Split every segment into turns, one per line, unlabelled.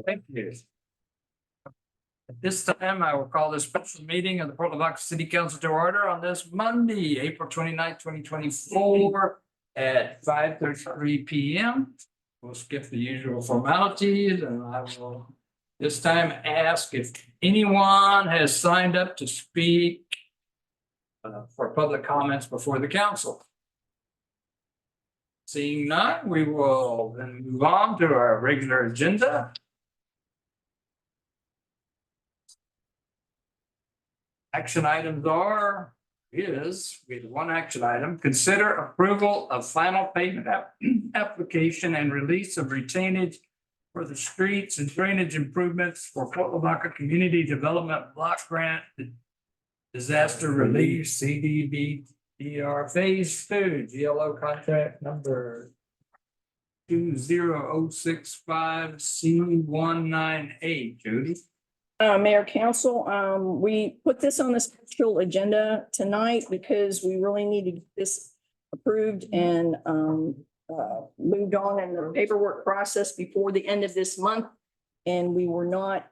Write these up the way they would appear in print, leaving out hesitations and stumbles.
Thank you. At this time, I will call this special meeting of the Port Lavaca City Council to order on this Monday, April 29th, 2024 at 5:33 p.m. We'll skip the usual formalities and I will this time ask if anyone has signed up to speak for public comments before the council. Seeing none, we will then move on to our regular agenda. Action items we have one action item, consider approval of final payment application and release of retainage for the streets and drainage improvements for Port Lavaca Community Development Block Grant Disaster Relief CDBDR Phase 2 GLO contract number 20065 C198. Judy.
Mayor, Council, we put this on the special agenda tonight because we really needed this approved and moved on in the paperwork process before the end of this month. And we were not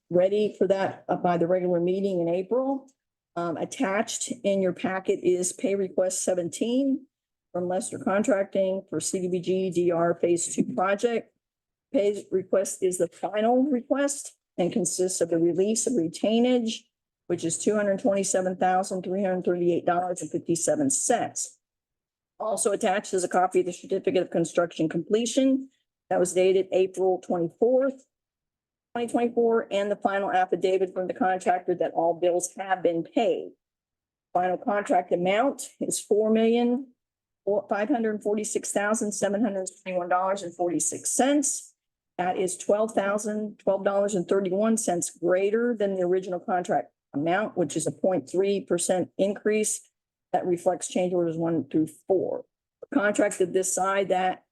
ready for that by the regular meeting in April. Attached in your packet is pay request 17 from Lester Contracting for CDBG DR Phase 2 project. Pay request is the final request and consists of the release of retainage, which is $227,338.57. Also attached is a copy of the certificate of construction completion that was dated April 24th, 2024, and the final affidavit from the contractor that all bills have been paid. Final contract amount is $4,546,721.46. That is $12,012.31 greater than the original contract amount, which is a 0.3% increase that reflects change orders 1 through 4. A contract of this size, that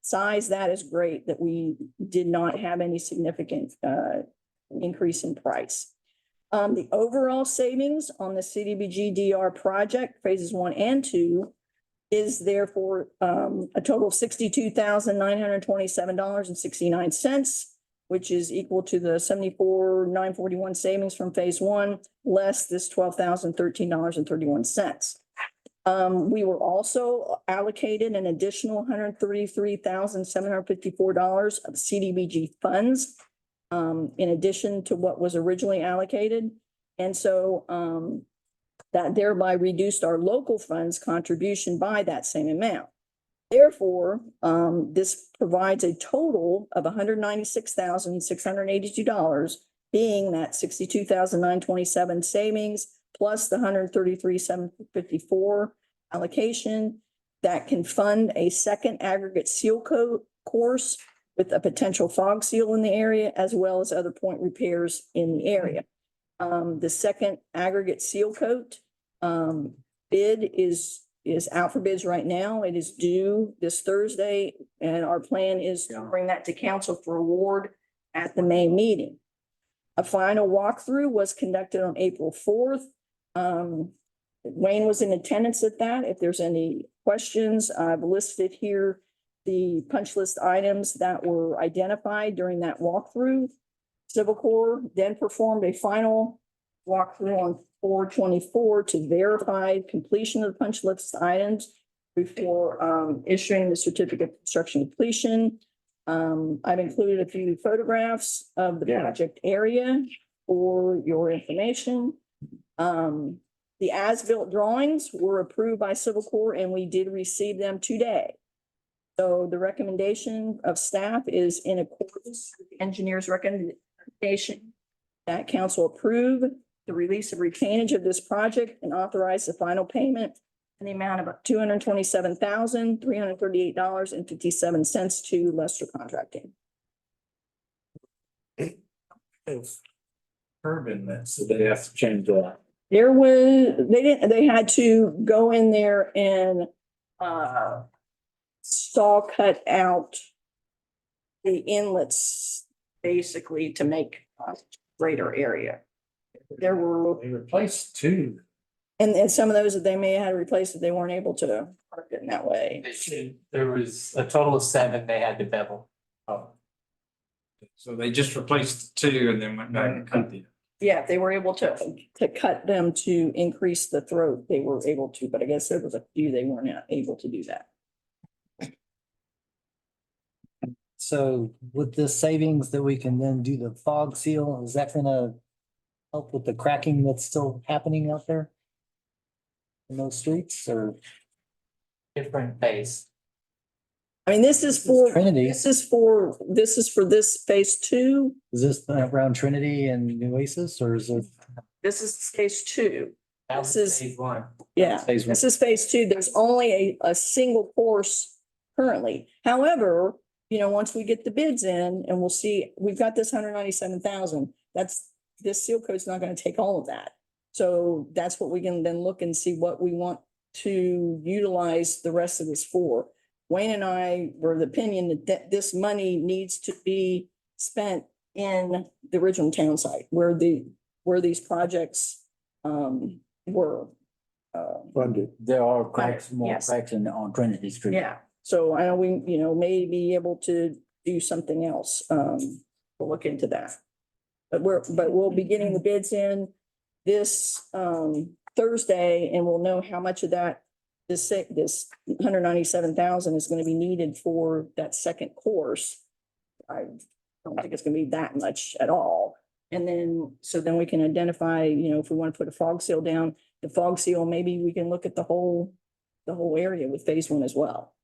is great that we did not have any significant increase in price. The overall savings on the CDBG DR project phases 1 and 2 is therefore a total of $62,927.69, which is equal to the $74,941 savings from phase 1, less this $12,013.31. We were also allocated an additional $133,754 of CDBG funds in addition to what was originally allocated. And so that thereby reduced our local funds contribution by that same amount. Therefore, this provides a total of $196,682, being that $62,927 savings plus the $133,754 allocation that can fund a second aggregate seal coat course with a potential fog seal in the area, as well as other point repairs in the area. The second aggregate seal coat bid is out for bids right now. It is due this Thursday, and our plan is to bring that to council for award at the May meeting. A final walkthrough was conducted on April 4th. Wayne was in attendance at that. If there's any questions, I've listed here the punch list items that were identified during that walkthrough. Civil Corps then performed a final walkthrough on 4/24 to verify completion of the punch list items before issuing the certificate of construction completion. I've included a few photographs of the project area for your information. The as-built drawings were approved by Civil Corps and we did receive them today. So the recommendation of staff is in accordance with the engineer's recommendation that council approve the release of retainage of this project and authorize the final payment in the amount of $227,338.57 to Lester Contracting.
Urban, so they have to change that.
They had to go in there and saw cut out the inlets basically to make a greater area. They
replaced 2.
And some of those that they may have had replaced it, they weren't able to park it in that way.
There was a total of 7 they had to bevel.
Oh. So they just replaced two and then went back and cut the.
Yeah, they were able to cut them to increase the throat. They were able to, but I guess there was a few they weren't able to do that.
So with the savings that we can then do the fog seal, is that gonna help with the cracking that's still happening out there? In those streets or
different pace.
I mean, this is for,
Trinity?
this is for this phase two.
Is this around Trinity and Oasis or is it?
This is phase two.
That
This
was
is-
phase one.
Yeah,
Phase one.
this is phase two. There's only a single course currently. However, you know, once we get the bids in and we'll see, we've got this 197,000. This seal coat's not gonna take all of that. So that's what we can then look and see what we want to utilize the rest of this for. Wayne and I were of the opinion that this money needs to be spent in the original town site where these projects were.
Funded.
There are cracks, more
Yes.
cracks on Trinity Street.
Yeah, so I know we, you know, may be able to do something else. We'll look into that. But we'll be getting the bids in this Thursday and we'll know how much of that this 197,000 is going to be needed for that second course. I don't think it's going to be that much at all. And then, so then we can identify, you know, if we want to put a fog seal down, the fog seal, maybe we can look at the whole area with phase one as well.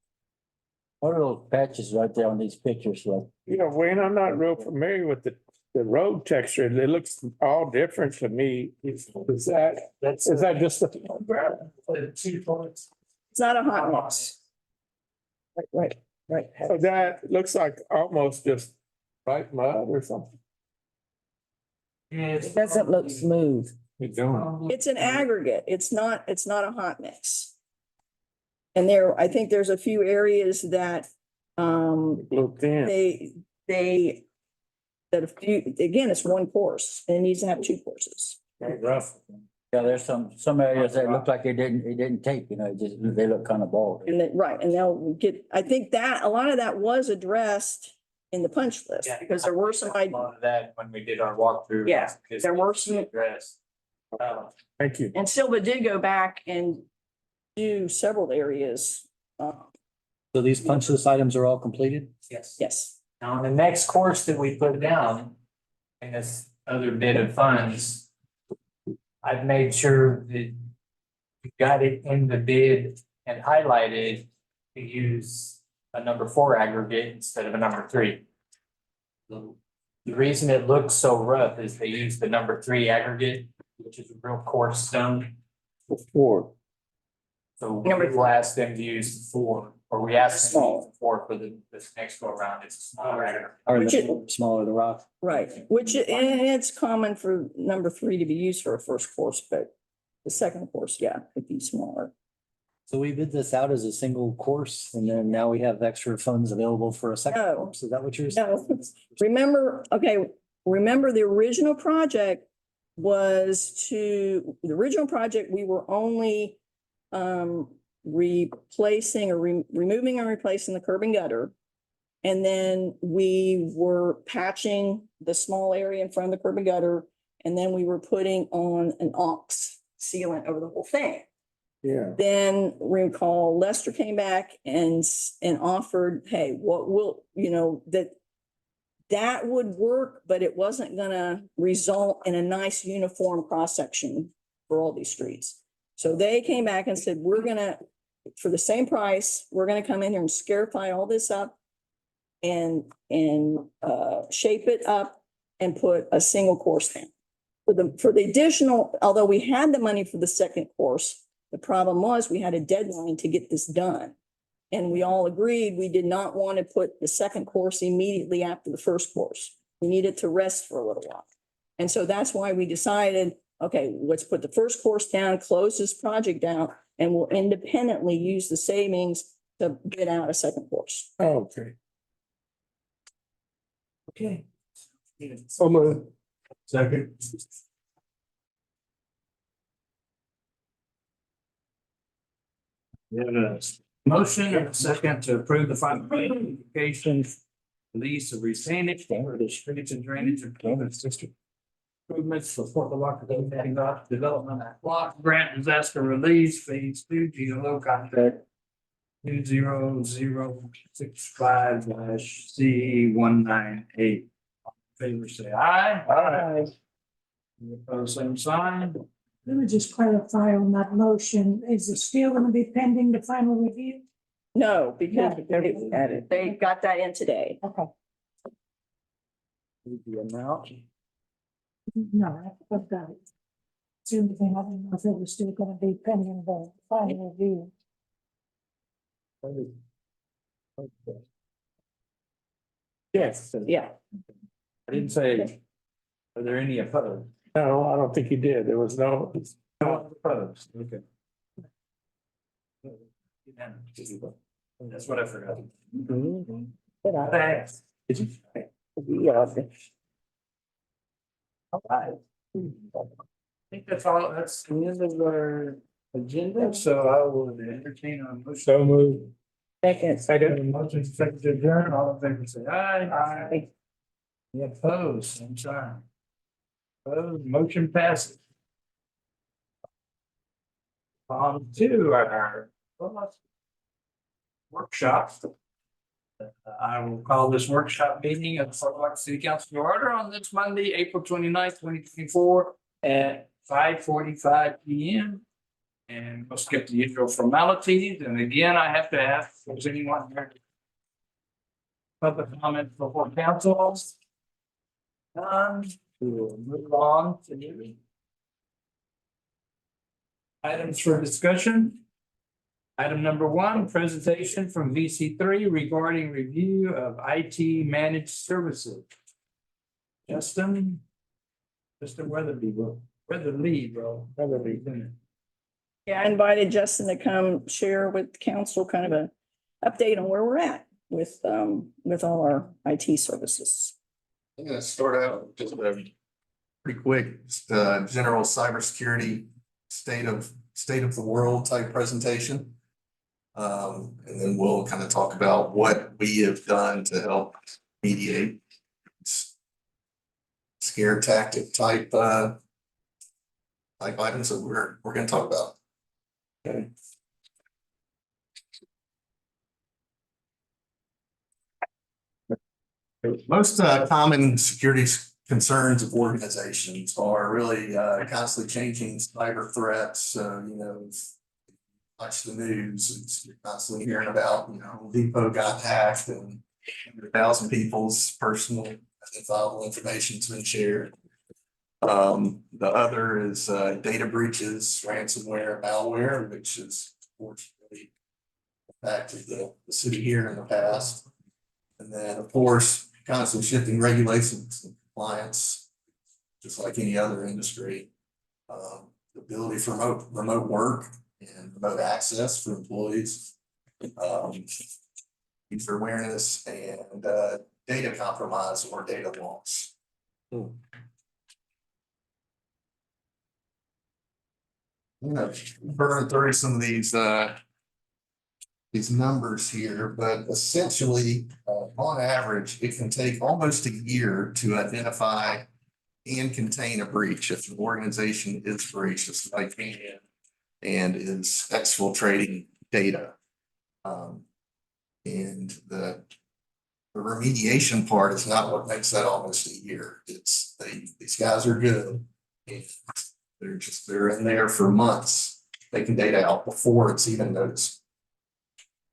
What are those patches right there on these pictures, like?
You know, Wayne, I'm not real familiar with the road texture. It looks all different to me. Is that just a?
It's not a hot mix. Right.
So that looks like almost just white mud or something.
It doesn't look smooth.
It don't.
It's an aggregate. It's not a hot mix. And I think there's a few areas that,
Look thin.
again, it's one course and it needs to have two courses.
Rough.
Yeah, there's some areas that look like it didn't take, you know, it just, they look kind of bald.
And then, right, and they'll get, I think that, a lot of that was addressed in the punch list
Yeah.
because there were some,
A lot of that when we did our walkthrough.
Yeah,
because
there were
it's
some-
addressed.
Thank you.
and Silva did go back and do several areas.
So these punch list items are all completed?
Yes.
Yes,
Now, on the next course that we put down in this other bit of funds, I've made sure that you got it in the bid and highlighted to use a number 4 aggregate instead of a number 3. The reason it looks so rough is they use the number 3 aggregate, which is a real coarse stone.
Four.
So
Number
we will ask them to use the 4, or we ask them to use the 4 for this next go around. It's a smaller aggregate.
Or
Which
the smaller the rock?
right, and it's common for number 3 to be used for a first course, but the second course, yeah, would be smaller.
So we bid this out as a single course and then now we have extra funds available for a second
No.
course. Is that what you're saying?
No, remember the original project the original project, we were only replacing or removing and replacing the curb and gutter. And then we were patching the small area in front of the curb and gutter. And then we were putting on an ox sealant over the whole thing.
Yeah.
Then recall Lester came back and offered, hey, what will, you know, that would work, but it wasn't gonna result in a nice uniform cross-section for all these streets. So they came back and said, for the same price, we're gonna come in here and scarify all this up and shape it up and put a single course down. For the additional, although we had the money for the second course, the problem was we had a deadline to get this done. And we all agreed we did not want to put the second course immediately after the first course. We needed to rest for a little while. And so that's why we decided, okay, let's put the first course down, close this project down, and we'll independently use the savings to bid out a second course.
Okay.
Okay.
So moved. Second.
We have a motion and a second to approve the final application Release of retainage for the streets and drainage improvements district. Improvements for Fort Lavaca Development Block Grant Disaster Release Phase 2 GLO contract. 20065 C198. Favor say aye.
Aye.
Any opposed, same sign.
Let me just clarify on that motion. Is it still gonna be pending the final review?
No, because
Yeah.
they got that in today.
Okay.
The amount.
No, I've got it. It's the only thing I didn't know if it was still gonna be pending the final review.
Yes.
Yeah.
I didn't say, are there any opposed?
No, I don't think you did. There was no.
No opposed, okay. That's what I forgot. Thanks. Did you?
Yeah.
All right. I think that's all, that's the end of our agenda, so I will entertain a motion.
So moved.
Second.
Second, motion second to adjourn, all in favor say aye.
Aye.
Any opposed, same sign. Opposed, motion passes. On to our workshop. I will call this workshop meeting of the Fort Lavaca City Council to order on this Monday, April 29th, 2024 at 5:45 PM. And we'll skip the usual formalities. And again, I have to ask, if there's anyone here? Public comment before council? None. We'll move on to the items for discussion. Item number 1, presentation from VC3 regarding review of IT managed services. Justin. Mr. Weatherby, Weatherly.
Yeah, I invited Justin to come share with council kind of an update on where we're at with all our IT services.
I'm gonna start out just pretty quick, just general cybersecurity state of the world type presentation. And then we'll kind of talk about what we have done to help mediate scare tactic type items that we're gonna talk about. Okay. Most common security concerns of organizations are really constantly changing cyber threats. Watch the news, you're constantly hearing about, Home Depot got hacked and 100,000 people's personal identifiable information has been shared. The other is data breaches, ransomware, malware, which has unfortunately impacted the city here in the past. And then, of course, constantly shifting regulations and compliance, just like any other industry. The ability for remote work and remote access for employees. User awareness and data compromise or data loss. I'm gonna burn through some of these numbers here, but essentially, on average, it can take almost a year to identify and contain a breach if an organization is breached, it's like and is exfiltrating data. And the remediation part is not what makes that almost a year. It's these guys are good. And they're in there for months, taking data out before it's even noticed.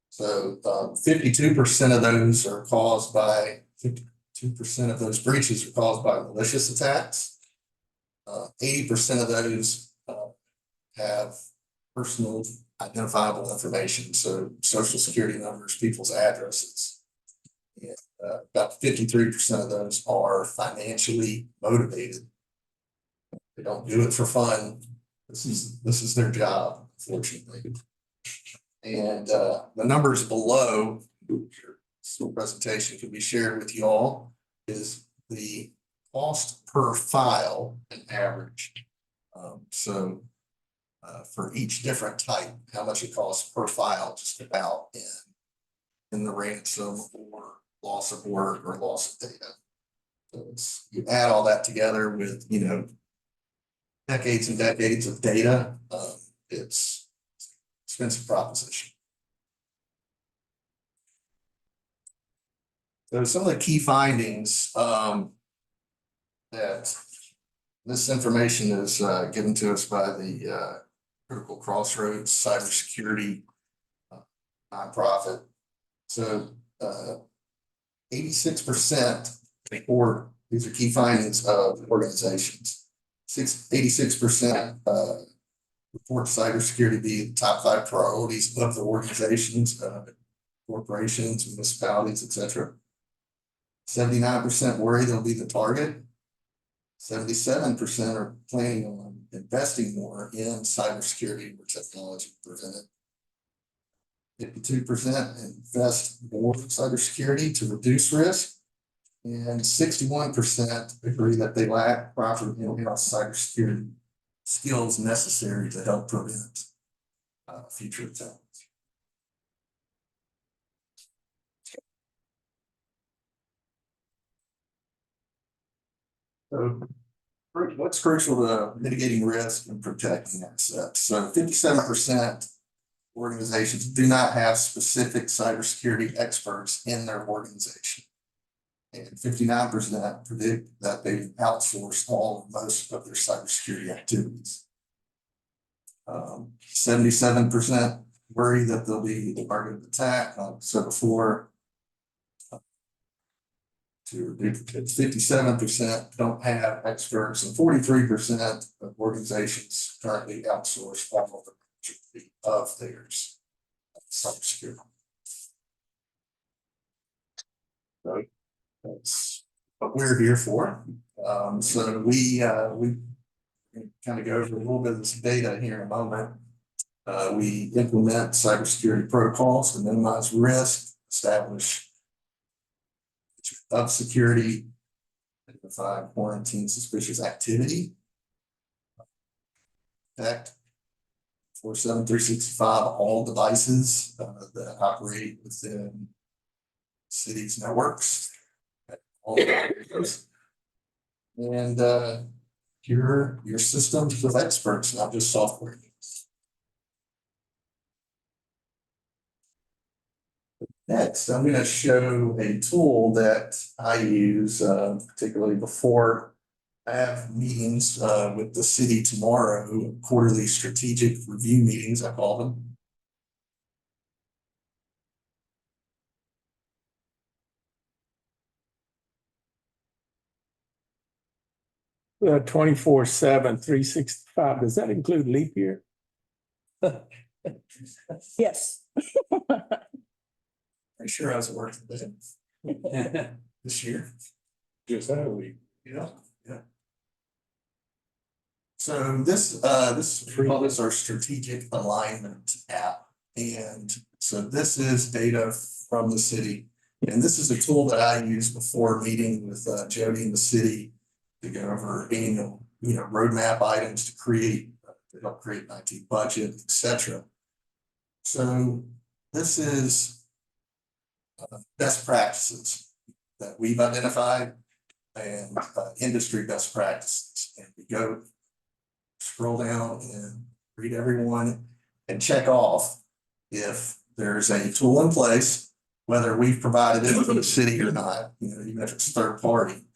So 52% of those are caused by 52% of those breaches are caused by malicious attacks. 80% of those have personal identifiable information, so social security numbers, people's addresses. And about 53% of those are financially motivated. They don't do it for fun. This is their job, unfortunately. And the numbers below, this presentation can be shared with you all, is the cost per file in average. For each different type, how much it costs per file, just about in the ransom or loss of work or loss of data. So it's, you add all that together with, decades and decades of data, it's expensive proposition. So some of the key findings, that this information is given to us by the Critical Crossroads Cybersecurity nonprofit. So 86% report, these are key findings of organizations. 86% report cybersecurity be the top 5 priorities of the organizations, corporations, municipalities, etc. 79% worry they'll be the target. 77% are planning on investing more in cybersecurity or technology to prevent it. 52% invest more in cybersecurity to reduce risk. And 61% agree that they lack proper in-house cybersecurity skills necessary to help prevent future attacks. So what's crucial to mitigating risk and protecting assets? So 57% organizations do not have specific cybersecurity experts in their organization. And 59% predict that they've outsourced all or most of their cybersecurity activities. 77% worry that they'll be the target of attack. Like I said before, 57% don't have experts, and 43% of organizations currently outsource all of theirs cybersecurity. So that's what we're here for. So we kind of go over a little bit of this data here in a moment. We implement cybersecurity protocols to minimize risk, establish of security, identify, quarantine suspicious activity. Protect 47365 all devices that operate within cities' networks. All and your systems with experts, not just software. Next, I'm going to show a tool that I use, particularly before I have meetings with the city tomorrow, quarterly strategic review meetings, I call them.
24/7, 365. Does that include leap year?
Yes.
Pretty sure I was working this year.
Just that week.
Yeah. So this we call this our strategic alignment app. And so this is data from the city. And this is a tool that I use before meeting with Jody in the city to go over annual, roadmap items to help create an IT budget, etc. So this is best practices that we've identified and industry best practices. And we go scroll down and read everyone and check off if there's a tool in place, whether we've provided it for the city or not, even if it's third party,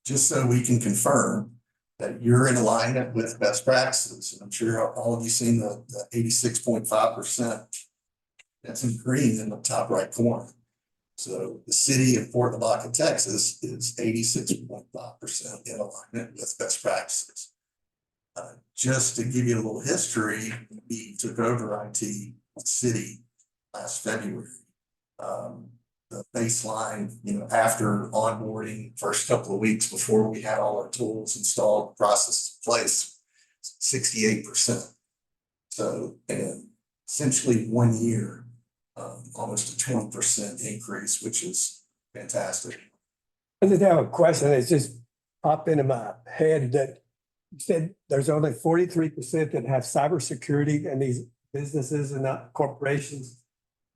just so we can confirm that you're in alignment with best practices. And I'm sure all of you seen the 86.5%. That's in green in the top right corner. So the city of Fort Lavaca, Texas is 86.5% in alignment with best practices. Just to give you a little history, we took over IT city last February. The baseline, after onboarding, first couple of weeks before we had all our tools installed, processes in place, 68%. So in essentially 1 year, almost a 20% increase, which is fantastic.
I just have a question that's just popped into my head that you said there's only 43% that have cybersecurity in these businesses and not corporations.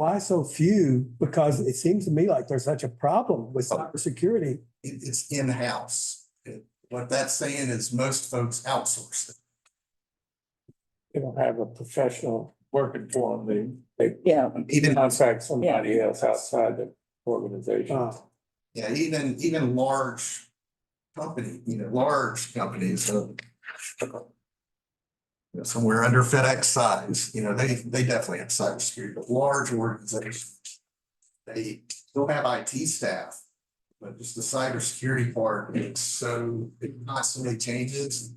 why so few? Because it seems to me like there's such a problem with cybersecurity.
It's in-house. What that's saying is most folks outsource it.
They don't have a professional working for them. They
Yeah,
Even,
contract somebody else outside the organization.
yeah, even large large companies, somewhere under FedEx size, they definitely have cybersecurity, but large organizations, they still have IT staff, but just the cybersecurity part, it constantly changes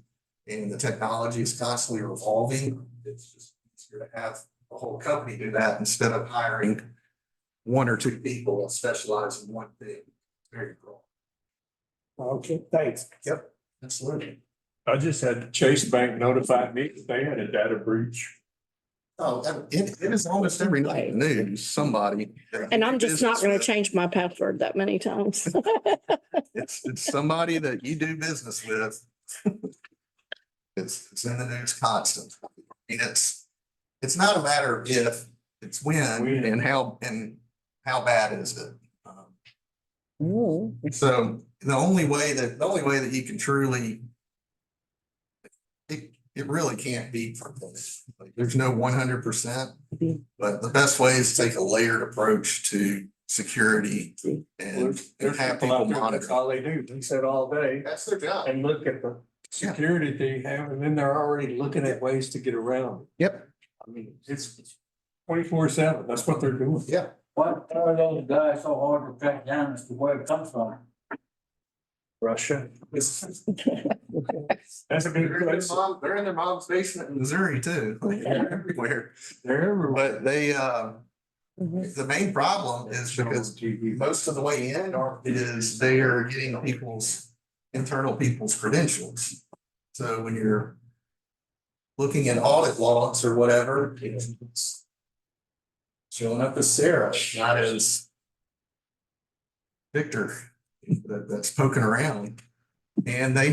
and the technology is constantly evolving. It's just easier to have a whole company do that instead of hiring one or two people that specialize in one thing. Very broad.
Okay, thanks.
Yep, absolutely.
I just had Chase Bank notify me that they had a data breach.
Oh, it is almost every night in the news, somebody.
and I'm just not gonna
business
change my password that many times.
with. It's somebody that you do business with. It's in the news constant. I mean, it's not a matter of if, it's when and how bad is it?
Ooh.
So the only way that you can truly, it really can't be prevented. Like, there's no 100%, but the best way is to take a layered approach to security and have people monitor.
That's all they do. They sit all day
That's their job.
and look at the security they have, and then they're already looking at ways to get around.
Yep.
I mean, it's 24/7. That's what they're doing.
Yeah.
Why are those guys so hard to track down as to where it comes from?
Russia. That's a big
They're in their
place.
they're in their mom's basement in Missouri too. They're everywhere.
They're everywhere.
But the main problem is because most of the way in is they are getting internal people's credentials. So when you're looking at audit logs or whatever, it's showing up as Sarah, not as Victor that's poking around. And they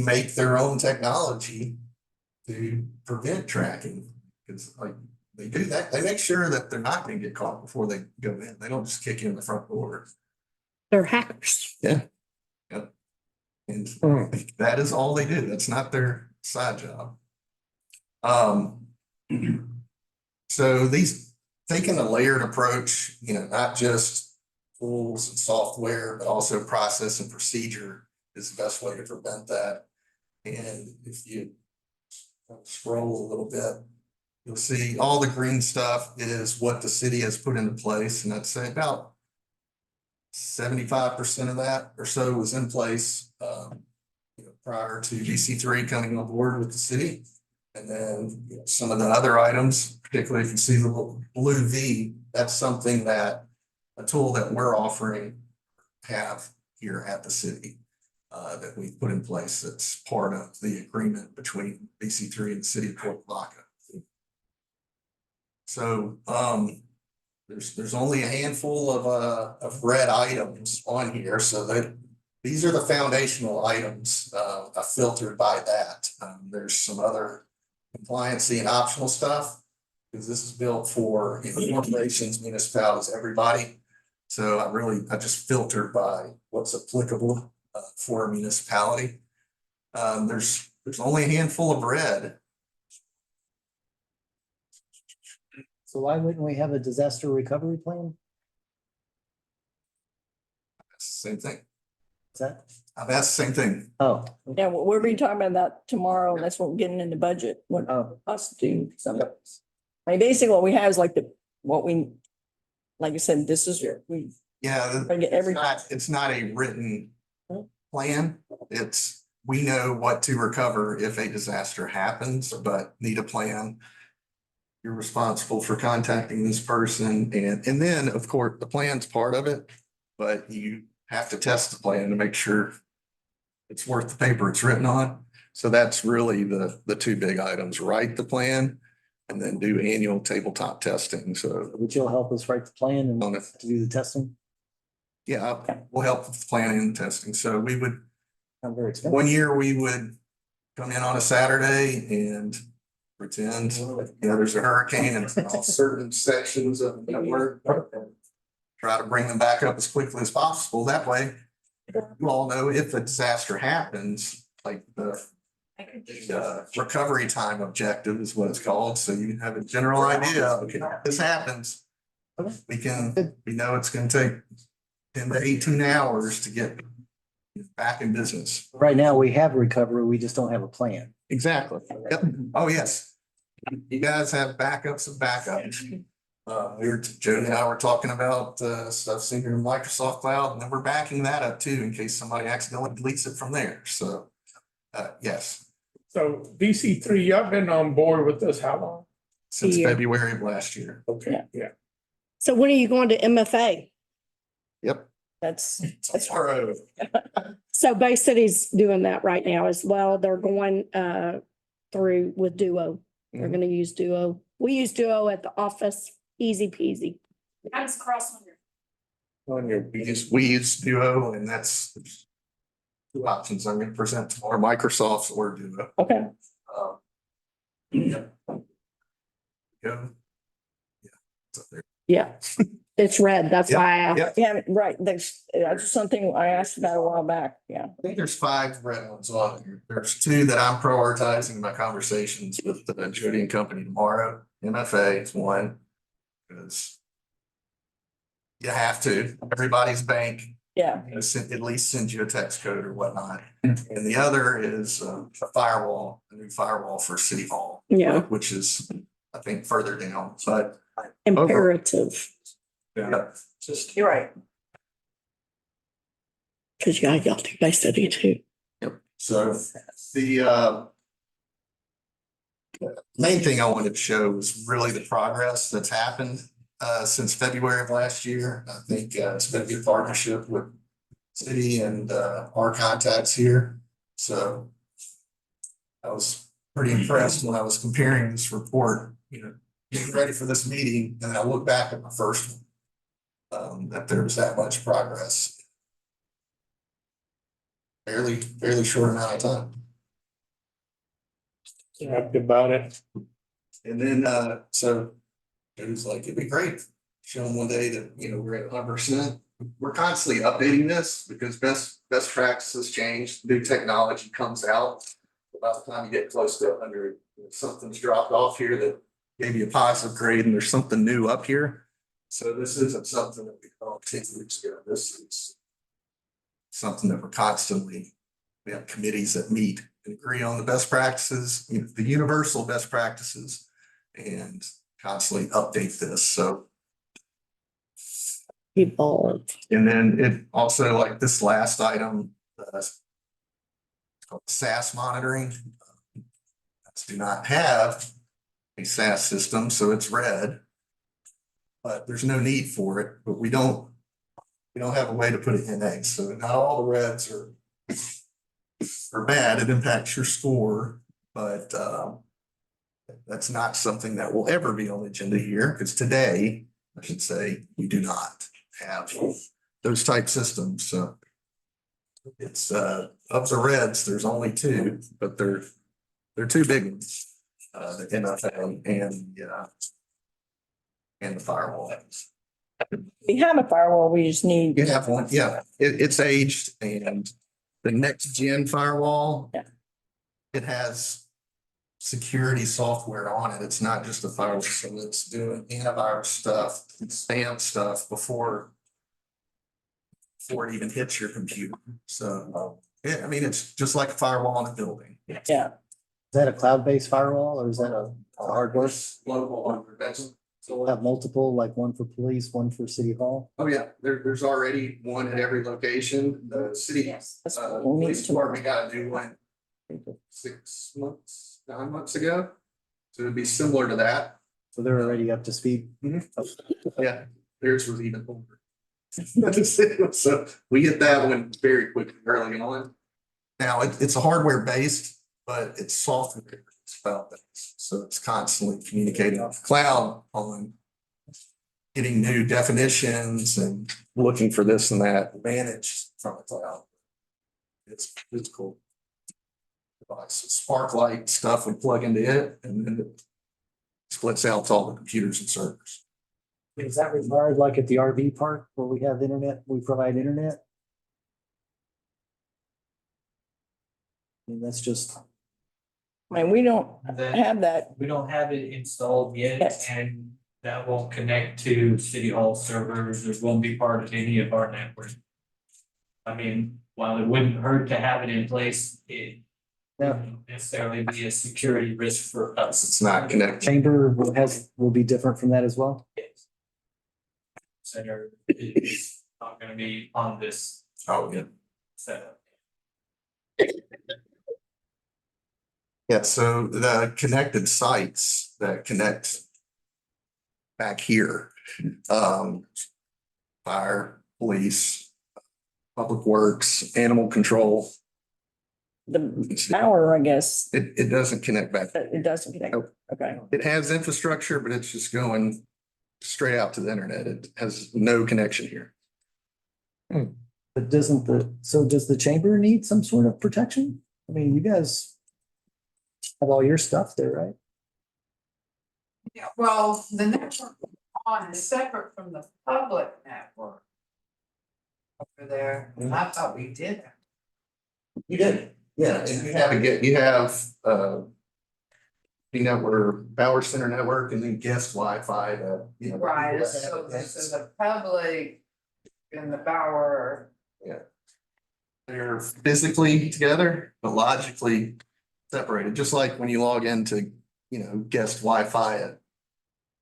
make their own technology to prevent tracking. Because like they do that, they make sure that they're not going to get caught before they go in. They don't just kick you in the front door.
They're hackers.
Yeah. Yep. And that is all they do. That's not their side job. So taking a layered approach, not just tools and software, but also process and procedure is the best way to prevent that. And if you scroll a little bit, you'll see all the green stuff is what the city has put into place. And I'd say about 75% of that or so was in place prior to DC3 coming on board with the city. And then some of the other items, particularly if you see the little blue V, that's something that a tool that we're offering have here at the city that we put in place. That's part of the agreement between DC3 and the city of Port Lavaca. So there's only a handful of red items on here, so that these are the foundational items filtered by that. There's some other compliancy and optional stuff because this is built for corporations, municipalities, everybody. So I just filtered by what's applicable for a municipality. There's only a handful of red.
So why wouldn't we have a disaster recovery plan?
That's the same thing.
Is that?
That's the same thing.
Oh,
Yeah, we'll be talking about that tomorrow. That's what we're getting in the budget, what us do. I mean, basically what we have is like like I said, this is, we
Yeah,
try to get every.
it's not a written plan. We know what to recover if a disaster happens, but need a plan. You're responsible for contacting this person and then, of course, the plan's part of it, but you have to test the plan to make sure it's worth the paper it's written on. So that's really the two big items: write the plan and then do annual tabletop testing. So
would you help us write the plan and
on it.
to do the testing?
Yeah, we'll help with the planning and testing. So we would,
Not very expensive.
one year we would come in on a Saturday and pretend, there's a hurricane in certain sections of the network. Try to bring them back up as quickly as possible. That way, you all know if a disaster happens, like the recovery time objective is what it's called. So you have a general idea, okay, if this happens, we know it's gonna take 10 to 18 hours to get back in business.
Right now, we have recovery, we just don't have a plan.
Exactly. Yep. Oh, yes. You guys have backups of backups. Joe and I were talking about stuff sitting in Microsoft Cloud, and then we're backing that up too in case somebody accidentally deletes it from there. So, yes,
So DC3, y'all been on board with us how long?
since
Year.
February of last year.
Okay, yeah.
So when are you going to MFA?
Yep.
That's
Tomorrow.
So Bay City's doing that right now as well. They're going through with Duo. They're
Mhm.
gonna use Duo. We use Duo at the office, easy peasy. How does cross on your?
On your,
We use Duo, and that's two options I'm gonna present tomorrow, Microsoft's or Duo.
Okay.
Yep. Go. Yeah. So there.
Yeah, it's red. That's why I asked.
Yep.
Yeah, right. That's something I asked about a while back. Yeah.
I think there's 5 red ones on here. There's 2 that I'm prioritizing in my conversations with the Jody and Company tomorrow. MFA is one. Because you have to, everybody's bank,
Yeah.
at least sends you a text code or whatnot. And the other is a firewall, a new firewall for City Hall.
Yeah.
Which is, I think, further down, but
Imperative,
yeah,
You're right.
because y'all do Bay City too.
so the main thing I wanted to show was really the progress that's happened since February of last year. I think it's been a good partnership with city and our contacts here. So I was pretty impressed when I was comparing this report, getting ready for this meeting, and I look back at my first one. That there was that much progress. Fairly short amount of time.
happy about it.
And then, so it was like, it'd be great, show them one day that, we're at 100%. We're constantly updating this because best practices change, new technology comes out. About the time you get close to 100, something's dropped off here that gave you a positive grade and there's something new up here. So this isn't something that we developed 10 weeks ago. This is something that we have committees that meet and agree on the best practices, the universal best practices, and constantly update this. So,
Evolve.
and then it also, like this last item, it's called SaaS monitoring. Do not have a SaaS system, so it's red. But there's no need for it, but we don't have a way to put it in A. So not all the reds are bad. It impacts your score, but that's not something that will ever be on the agenda here, because today, I should say, we do not have those type systems. So it's of the reds, there's only 2, but they're 2 big ones. The MFA and the firewall.
We have a firewall. We just need.
You have one, yeah, it's aged, and the next gen firewall.
Yeah.
It has security software on it. It's not just a firewall, so it's doing antivirus stuff, spam stuff before it even hits your computer. So, yeah, I mean, it's just like a firewall in a building.
Yeah.
Is that a cloud-based firewall or is that a hardware?
Local,
So we'll have multiple, like one for police, one for city hall?
oh, yeah, there's already one at every location. The city,
Yes. That's what we need
police
to.
department got a new one 9 months ago. So it'd be similar to that.
So they're already up to speed?
Yeah, theirs was even older. So we get that one very quickly early on. Now, it's a hardware based, but it's software. It's cloud-based. So it's constantly communicating off the cloud on getting new definitions and looking for this and that managed from the cloud. It's cool. devices. Spark light stuff we plug into it and then it splits out to all the computers and servers.
Is that required like at the RV park where we have internet, we provide internet? I mean, that's just,
I mean, we don't
That,
have that.
we don't have it installed yet,
Yes.
and that won't connect to city hall servers, it won't be part of any of our network. I mean, while it wouldn't hurt to have it in place, it wouldn't necessarily be a security risk for us.
It's not connected.
chamber will be different from that as well?
Center is not gonna be on this
Oh, yeah.
setup.
Yeah, so the connected sites that connect back here, fire, police, public works, animal control,
The power, I guess,
it doesn't connect back.
it doesn't connect.
Nope.
Okay.
It has infrastructure, but it's just going straight out to the internet. It has no connection here.
But does the chamber need some sort of protection? I mean, you guys have all your stuff there, right?
Yeah, well, the network on is separate from the public network. Over there, and I thought we did that.
You did? Yeah, and you have, network, Power Center Network and then guest Wi-Fi that, you know.
Right, so this is the public and the Bauer.
They're physically together, but logically separated, just like when you log into, guest Wi-Fi at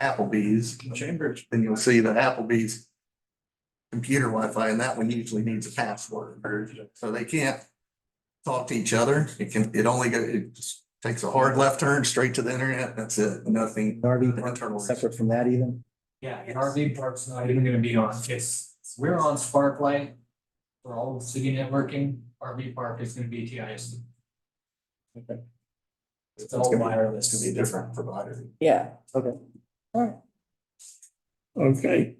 Applebee's Chambers, then you'll see the Applebee's computer Wi-Fi, and that one usually needs a password. So they can't talk to each other. It just takes a hard left turn straight to the internet. That's it. Nothing.
RV
internal.
separate from that even?
Yeah, and RV park's not even gonna be on, we're on Sparklight for all of city networking, RV park is gonna be TIS.
Okay.
It's all wireless.
It's gonna be a different provider.
Yeah.
Okay.
All right.
Okay,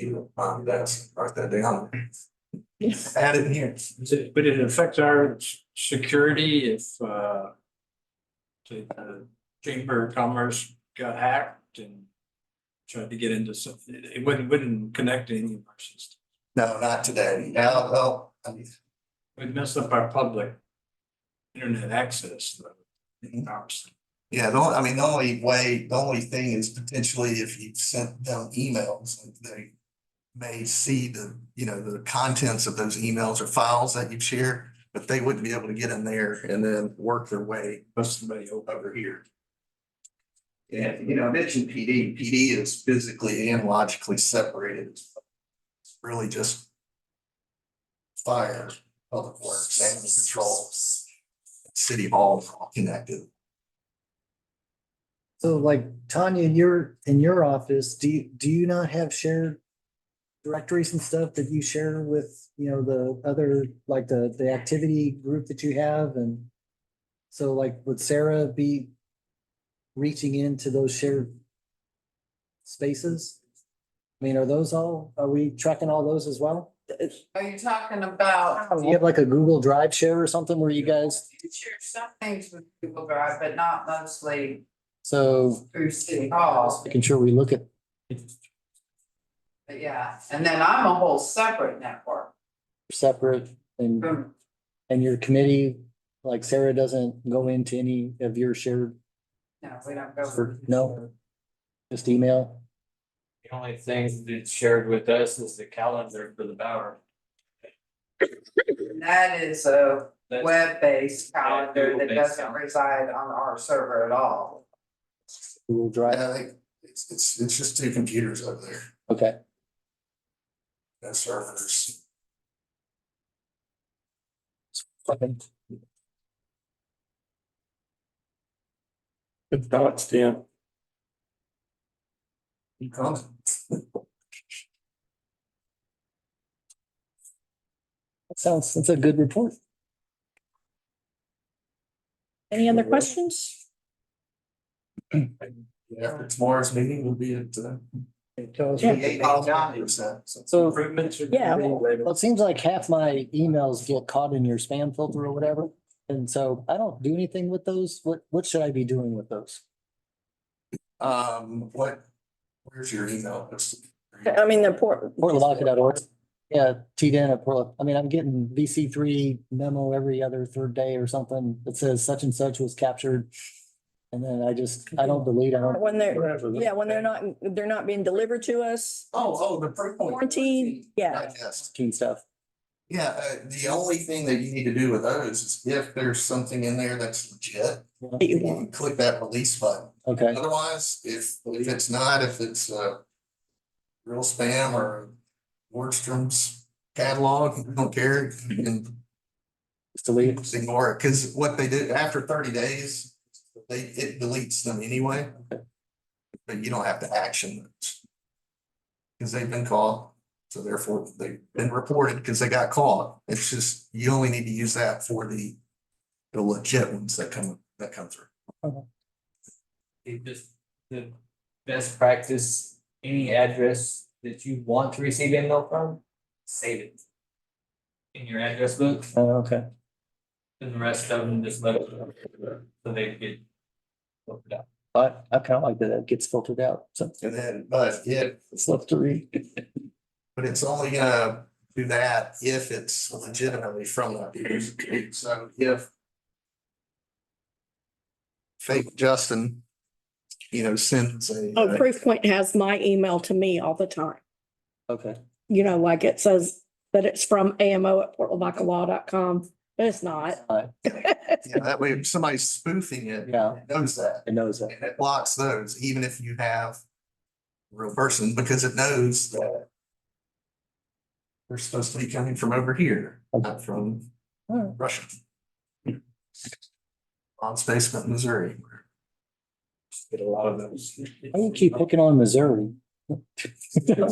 Write that down.
Yes.
Add it in here.
Would it affect our security if, the Chamber of Commerce got hacked and tried to get into something? It wouldn't connect to any of our systems.
No, not today. Now, well, I mean,
Would mess up our public internet access, though.
Mhm.
Ours.
yeah, the only thing is potentially if you've sent them emails, they may see the contents of those emails or files that you've shared, but they wouldn't be able to get in there and then work their way
Somebody
over here. Yeah, I mentioned PD. PD is physically and logically separated. It's really just fire, public works, animal control, city hall all connected.
So like Tanya, in your office, do you not have shared directories and stuff that you share with, the other, like the activity group that you have? And so like, would Sarah be reaching into those shared spaces? I mean, are we tracking all those as well?
Are you talking about?
Do you have like a Google Drive share or something where you guys,
You share some things with Google Drive, but not mostly
so
through City Hall,
making sure we look at,
but yeah, and then I'm a whole separate network.
separate and
from-
your committee, like Sarah doesn't go into any of your shared,
No, we don't go.
or no? Just email?
The only thing that's shared with us is the calendar for the Bauer.
That is a
That's-
web-based calendar that
Google-based
doesn't
calendar.
reside on our server at all.
Google Drive?
I think it's just two computers over there,
Okay.
no servers.
Okay.
good thoughts, Tim.
That's a good report.
Any other questions?
After tomorrow's meeting, we'll be at
It tells
Yeah.
me
89%.
So,
Improvements. are
Yeah.
gonna be later.
well, it seems like half my emails get caught in your spam filter or whatever. And so I don't do anything with those. What should I be doing with those?
Where's your email?
I mean, the port.
PortLavaca.org. Yeah, T10 at Port, I mean, I'm getting VC3 memo every other third day or something that says such and such was captured. And then I don't delete, I don't.
When when they're not being delivered to us.
The proof point.
Quarantine, yeah.
Yes.
Key stuff.
Yeah, the only thing that you need to do with those is if there's something in there that's legit, you can click that release button.
Okay,
Otherwise, if it's not, if it's real spam or Nordstrom's catalog, you don't care, you can
just delete.
just ignore it, because what they do after 30 days, it deletes them anyway. But you don't have to action those. Because they've been caught, so therefore they've been reported because they got caught. It's just, you only need to use that for the legit ones that come through.
Just the best practice, any address that you want to receive email from, save it in your address book,
Okay.
and the rest of them just let it go, so they get filtered out.
I kind of like that it gets filtered out. So
And then, but
it's left to read.
but it's only gonna do that if it's legitimately from that user. So if fake Justin, sends a.
Oh, Proofpoint has my email to me all the time.
Okay.
You know, like it says that it's from amo@portlavacalaw.com, but it's not.
Yeah, that way if somebody's spoofing it,
Yeah,
it knows that.
it knows that.
And it blocks those, even if you have a real person, because it knows that they're supposed to be coming from over here, not from Russia. On Spaceman, Missouri. Get a lot of those.
Why do you keep picking on Missouri?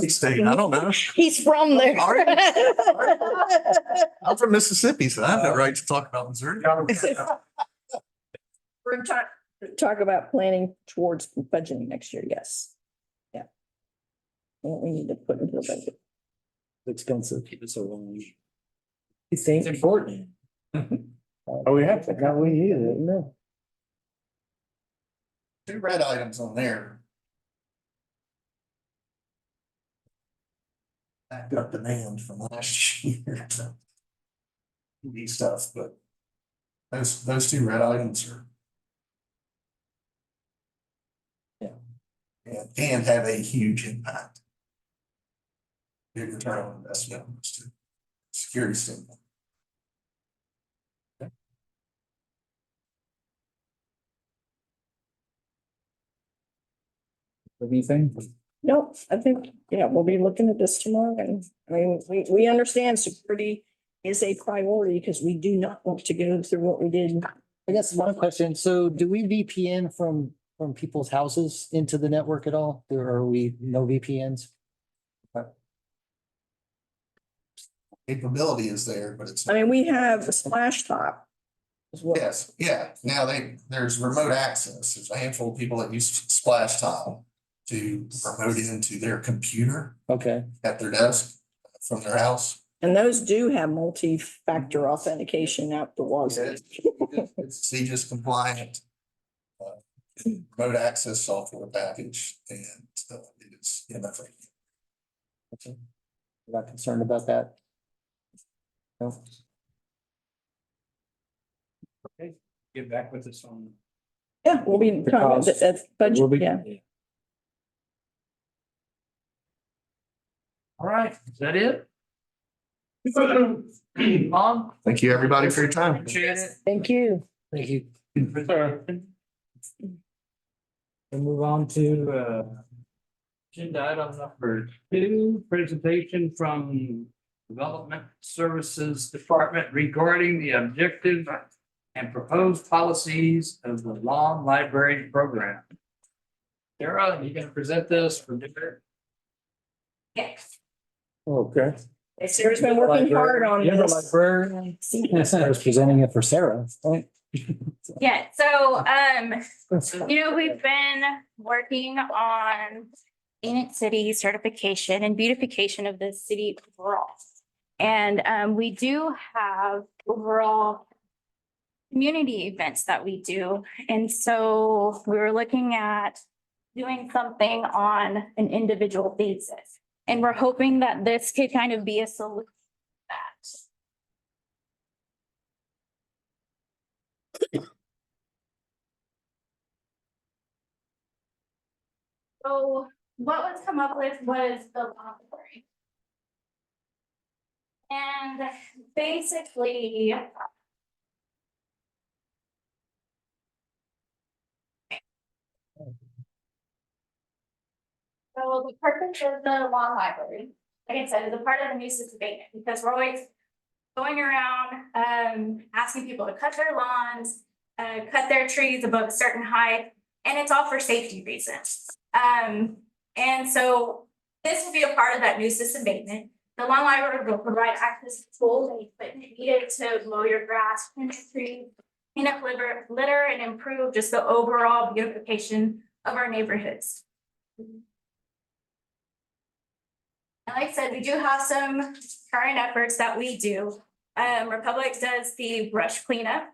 State, I don't know.
He's from there.
Are you? I'm from Mississippi, so I have no right to talk about Missouri.
We're gonna talk about planning towards budgeting next year, yes. Yeah. What we need to put into the budget.
Expensive.
You
It's
think? It's important.
Oh, we have to, now we need it.
No.
2 red items on there. Backed up demand from last year. Need stuff, but those 2 red items are. Yeah. And have a huge impact. Big return on investment on those 2. Security standpoint.
What do you think?
No, I think, we'll be looking at this tomorrow and, I mean, we understand security is a priority because we do not want to go through what we did.
I guess one question. So do we VPN from people's houses into the network at all? Or are we no VPNs?
Capability is there, but it's.
I mean, we have a splash top. As well.
Yes, yeah. Now there's remote access. There's a handful of people that use Splash Top to remote into their computer
Okay.
at their desk from their house.
And those do have multi-factor authentication out the walls.
It's CJIS compliant. Remote access software package and it is MFA.
Okay. You're not concerned about that? No?
Get back with us on.
Yeah, we'll be talking about that's
We'll be-
budget, yeah.
All right, is that it? Mom?
Thank you, everybody, for your time.
Appreciate it.
Thank you.
Thank you.
We'll move on to agenda item number 2, presentation from Development Services Department regarding the objective and proposed policies of the lawn library program. Sarah, you gonna present this for dinner?
Yes.
Okay.
Sarah's been working hard on
You're the
this.
librarian. I was presenting it for Sarah, right?
Yeah, so, we've been working on Phoenix City certification and beautification of the city overall. And we do have overall community events that we do. And so we were looking at doing something on an individual basis. And we're hoping that this could kind of be a solution to that. So what was come up with was the library. And basically. So the purpose of the lawn library, like I said, is a part of the nuisance abatement, because we're always going around, asking people to cut their lawns, cut their trees above a certain height, and it's all for safety reasons. And so this will be a part of that nuisance abatement. The lawn library will provide access to tools and equipment needed to mow your grass, plant trees, clean up litter, and improve just the overall beautification of our neighborhoods. And like I said, we do have some current efforts that we do. Republic does the brush cleanup.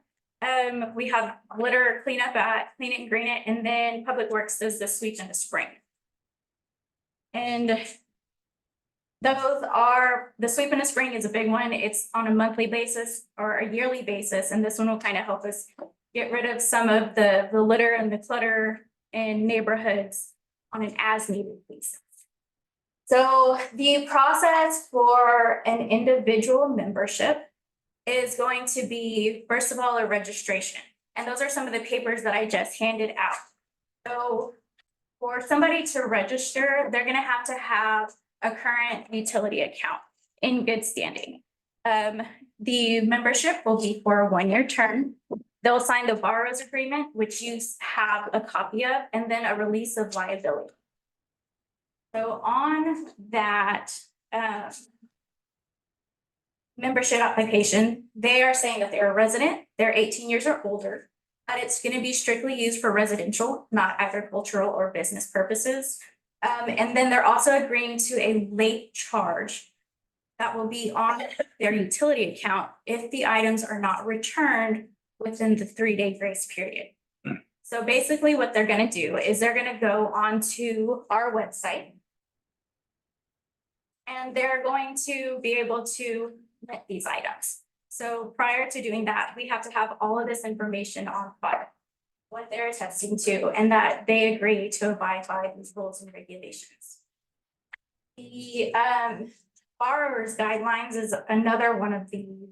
We have litter cleanup at Clean It and Green It, and then Public Works does the sweep in the spring. And those are, the sweep in the spring is a big one. It's on a monthly basis or a yearly basis, and this one will kind of help us get rid of some of the litter and the clutter in neighborhoods on an as needed basis. So the process for an individual membership is going to be, first of all, a registration. And those are some of the papers that I just handed out. So for somebody to register, they're gonna have to have a current utility account in good standing. The membership will be for a 1-year term. They'll sign the borrower's agreement, which you have a copy of, and then a release of liability. So on that membership application, they are saying that they're a resident, they're 18 years or older, that it's going to be strictly used for residential, not agricultural or business purposes. And then they're also agreeing to a late charge that will be on their utility account if the items are not returned within the 3-day grace period. So basically what they're going to do is they're going to go onto our website, and they're going to be able to rent these items. So prior to doing that, we have to have all of this information on file, what they're attesting to, and that they agree to abide by these rules and regulations. The borrower's guidelines is another one of the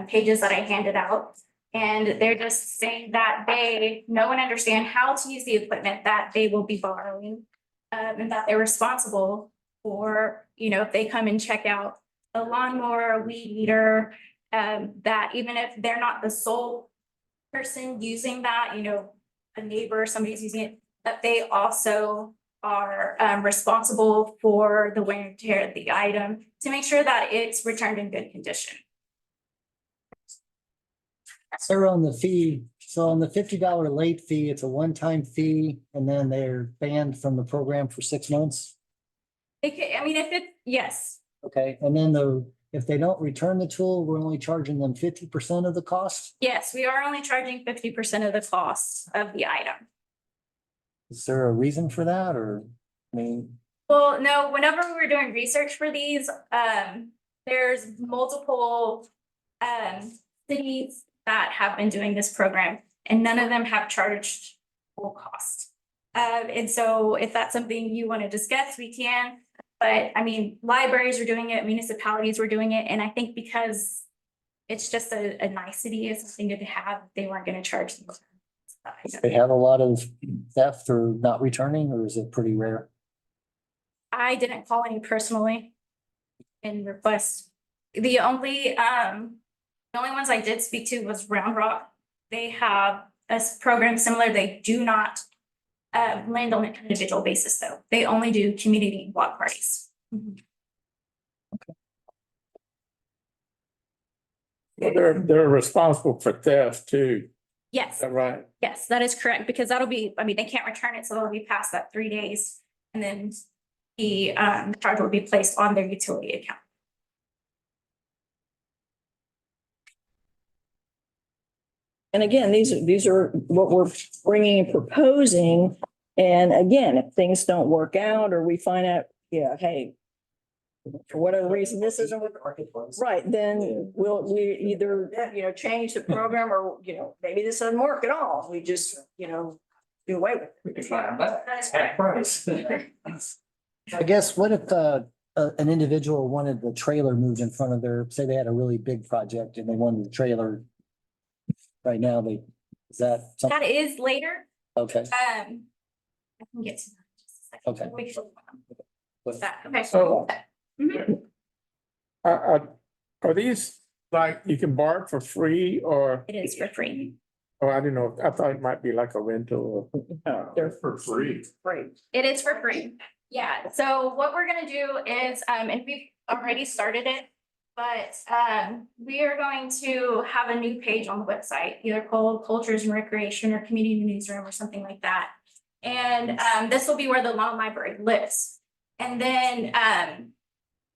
pages that I handed out. And they're just saying that they know and understand how to use the equipment that they will be borrowing, and that they're responsible for, you know, if they come and check out a lawnmower, a weed eater, that even if they're not the sole person using that, you know, a neighbor, somebody's using it, that they also are responsible for the wear and tear of the item to make sure that it's returned in good condition.
Sir, on the fee, so on the $50 late fee, it's a one-time fee, and then they're banned from the program for 6 months?
It can, I mean, if it, yes,
Okay, and then if they don't return the tool, we're only charging them 50% of the cost?
yes, we are only charging 50% of the cost of the item.
Is there a reason for that, or, I mean?
Well, no, whenever we were doing research for these, there's multiple cities that have been doing this program, and none of them have charged full cost. And so if that's something you want to discuss, we can. But I mean, libraries are doing it, municipalities were doing it, and I think because it's just a nicety, it's something good to have, they weren't going to charge them.
They have a lot of theft or not returning, or is it pretty rare?
I didn't call any personally and request. The only ones I did speak to was Round Rock. They have a program similar. They do not land on an individual basis, though. They only do community block parties.
Well, they're responsible for theft too.
Yes,
Is that right?
yes, that is correct, because that'll be, I mean, they can't return it, so they'll be past that 3 days. And then the charge will be placed on their utility account.
And again, these are what we're bringing and proposing. And again, if things don't work out or we find out, yeah, hey, for whatever reason, this isn't right, then we either, change the program or, maybe this doesn't work at all. We just, do away with it.
We can buy them back at price.
I guess what if an individual wanted the trailer moved in front of their, say they had a really big project and they wanted the trailer. Right now, is that something?
That is later.
Okay,
I can get to that in just a second.
Okay.
Wait for
But-
that. Okay.
So-
Mhm.
Are these like you can borrow it for free or,
It is for free.
oh, I didn't know, I thought it might be like a rental or.
They're
for free.
great.
It is for free. Yeah, so what we're gonna do is, and we've already started it, but we are going to have a new page on the website, either called Cultures and Recreation or Community Newsroom or something like that. And this will be where the lawn library lives. And then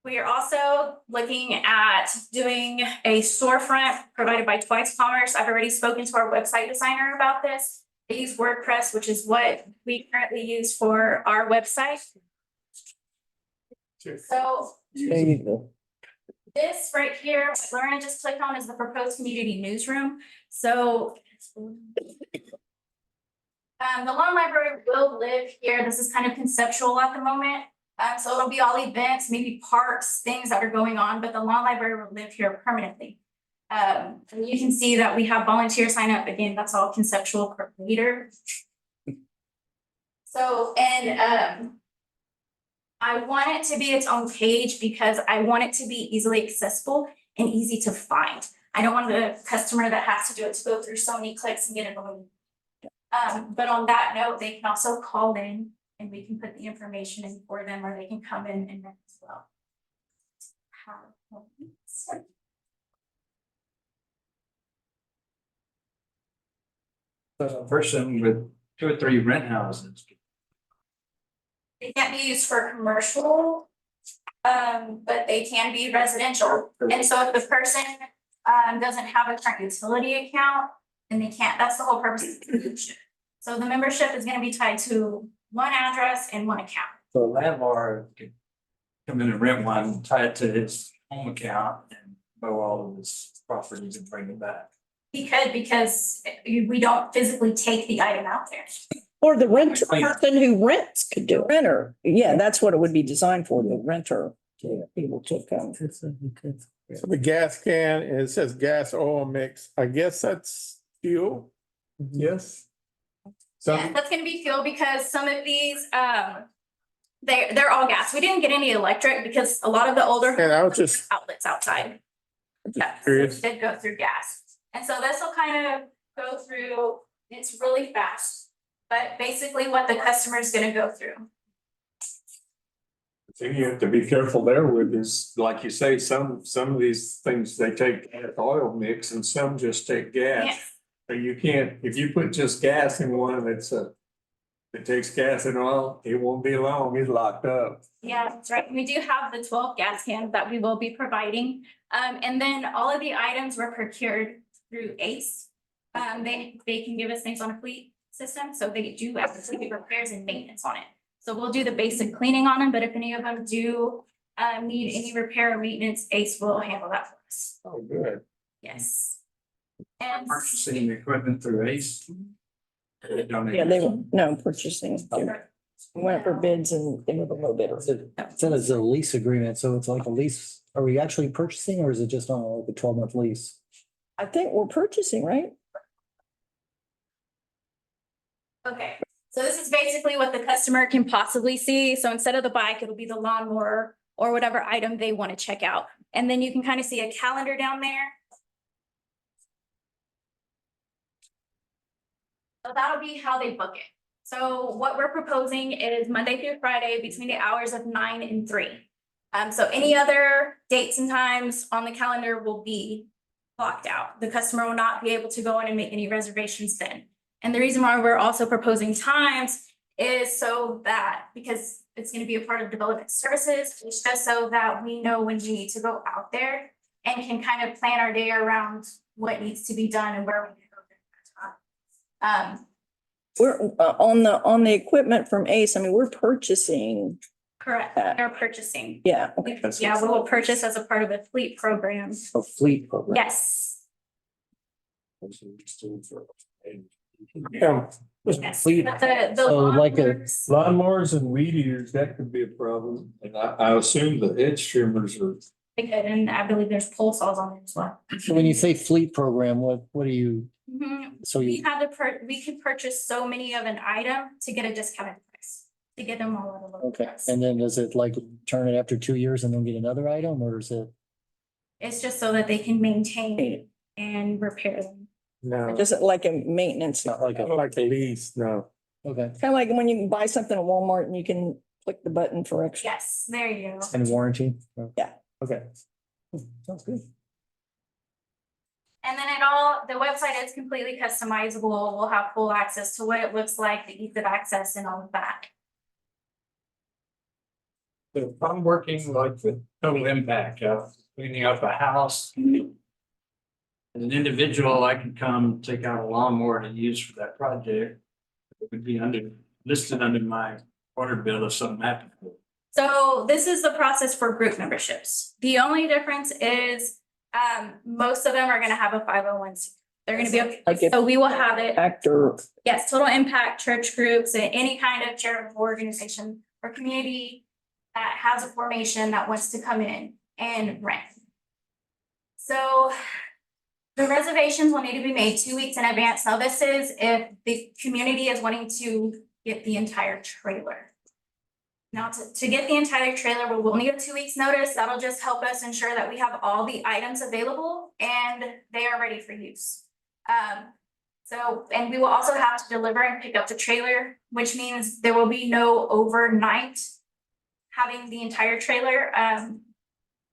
we are also looking at doing a storefront provided by Twice Commerce. I've already spoken to our website designer about this. They use WordPress, which is what we currently use for our website. So
There you go.
this right here, what Lauren just clicked on, is the proposed community newsroom. So the lawn library will live here. This is kind of conceptual at the moment. So it'll be all events, maybe parks, things that are going on, but the lawn library will live here permanently. And you can see that we have volunteers sign up. Again, that's all conceptual per leader. So, and I want it to be its own page because I want it to be easily accessible and easy to find. I don't want the customer that has to do it to go through so many clicks and get it on. But on that note, they can also call in and we can put the information in for them, or they can come in and rent as well.
So a person with 2 or 3 rent houses.
They can't be used for commercial, but they can be residential. And so if the person doesn't have a current utility account, then they can't, that's the whole purpose of the membership. So the membership is gonna be tied to one address and one account.
So a landlord could come in and rent one, tie it to his home account and mow all of his properties and bring it back.
He could, because we don't physically take the item out there.
Or the renter, person who rents could do it. Renter, yeah, that's what it would be designed for, the renter. People to come.
So the gas can, and it says gas oil mix, I guess that's fuel? Yes. So,
Yeah, that's gonna be fuel because some of these, they're all gas. We didn't get any electric because a lot of the older
and I was just
outlets outside. Yeah, so
curious.
it did go through gas. And so this will kind of go through, it's really fast, but basically what the customer is gonna go through.
The thing you have to be careful there with is, like you say, some of these things, they take oil mix and some just take gas.
Yes.
So you can't, if you put just gas in one, it takes gas and oil, it won't be long, it's locked up.
Yeah, that's right. We do have the 12 gas cans that we will be providing. And then all of the items were procured through ACE. They can give us things on a fleet system, so they do actually do repairs and maintenance on it. So we'll do the basic cleaning on them, but if any of them do need any repair or maintenance, ACE will handle that for us.
Oh, good.
Yes. And
Purchasing equipment through ACE. They donate.
Yeah, they were, no, purchasing. Went for bids and they were the low bidder.
So it's a lease agreement, so it's like a lease. Are we actually purchasing or is it just on like a 12-month lease?
I think we're purchasing, right?
okay, so this is basically what the customer can possibly see. So instead of the bike, it'll be the lawnmower or whatever item they want to check out. And then you can kind of see a calendar down there. So that'll be how they book it. So what we're proposing is Monday through Friday between the hours of 9 and 3. So any other dates and times on the calendar will be blocked out. The customer will not be able to go in and make any reservations then. And the reason why we're also proposing times is so that, because it's gonna be a part of development services. It's just so that we know when we need to go out there and can kind of plan our day around what needs to be done and where we need to go.
We're on the equipment from Ace, I mean, we're purchasing,
Correct, they're purchasing.
yeah, okay.
Yeah, we will purchase as a part of a fleet program.
A fleet program.
Yes,
Yeah,
yes.
Fleet.
But the
So like a-
lawnmowers-
Lawnmowers and weed eaters, that could be a problem. And I assume the edge trimmers are.
they could, and I believe there's pole saws on there as well.
So when you say fleet program, what do you,
Mhm.
so
We
you,
had to we could purchase so many of an item to get a discounted price, to get them all at a lower
okay,
price.
and then does it like turn it after 2 years and then get another item, or is it?
It's just so that they can maintain and repair them.
no,
Just like a maintenance,
Not like a,
like a lease, no.
okay,
kind of like when you can buy something at Walmart and you can click the button for extra.
Yes, there you go.
and warranty?
Yeah.
Okay. Sounds good.
And then the website is completely customizable. We'll have full access to what it looks like, the ease of access and all of that.
If I'm working like with total impact, cleaning up a house. As an individual, I can come take out a lawnmower to use for that project. It would be listed under my water bill if something happened.
So this is the process for group memberships. The only difference is, most of them are gonna have a 501c. They're gonna be,
Like if
so we will have it,
actor,
yes, total impact, church groups, and any kind of charitable organization or community that has a formation that wants to come in and rent. So the reservations will need to be made 2 weeks in advance. Now, this is if the community is wanting to get the entire trailer. Now, to get the entire trailer, we will need a 2 weeks notice. That'll just help us ensure that we have all the items available and they are ready for use. And we will also have to deliver and pick up the trailer, which means there will be no overnight having the entire trailer. An